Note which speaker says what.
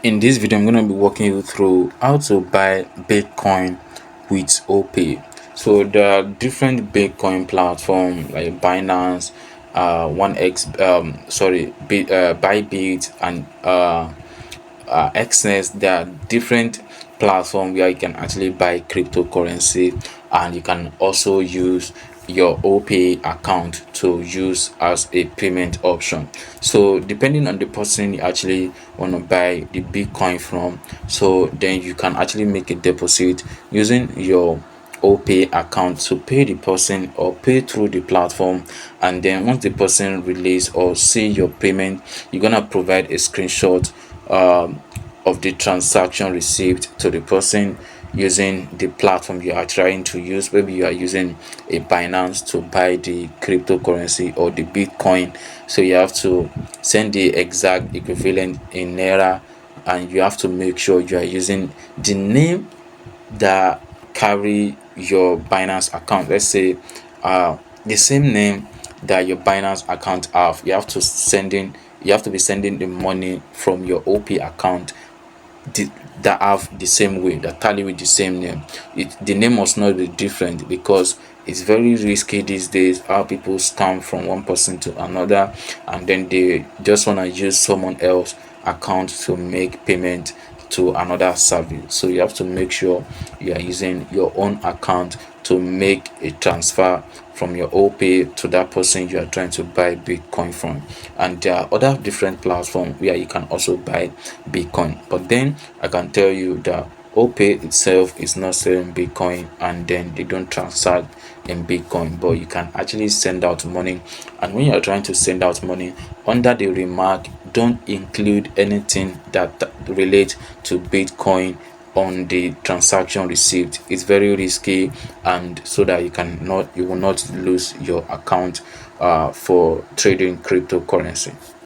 Speaker 1: In this video, I'm going to be walking you through how to buy Bitcoin with Opay. So there are different Bitcoin platforms like Binance, Bybit, and Xness. There are different platforms where you can actually buy cryptocurrency, and you can also use your Opay account to use as a payment option. So depending on the person you actually want to buy the Bitcoin from, so then you can actually make a deposit using your Opay account to pay the person or pay through the platform. And then once the person release or see your payment, you're gonna provide a screenshot of the transaction received to the person using the platform you are trying to use. Maybe you are using a Binance to buy the cryptocurrency or the Bitcoin, so you have to send the exact equivalent in naira, and you have to make sure you are using the name that carry your Binance account. Let's say the same name that your Binance account have. You have to be sending the money from your OP account that have the same way, that tally with the same name. The name must not be different, because it's very risky these days how people scam from one person to another, and then they just want to use someone else account to make payment to another service. So you have to make sure you are using your own account to make a transfer from your Opay to that person you are trying to buy Bitcoin from. And there are other different platforms where you can also buy Bitcoin. But then I can tell you that Opay itself is not selling Bitcoin, and then they don't transact in Bitcoin, but you can actually send out money. And when you are trying to send out money, under the remark, don't include anything that relates to Bitcoin on the transaction received. It's very risky, and so that you will not lose your account for trading cryptocurrency.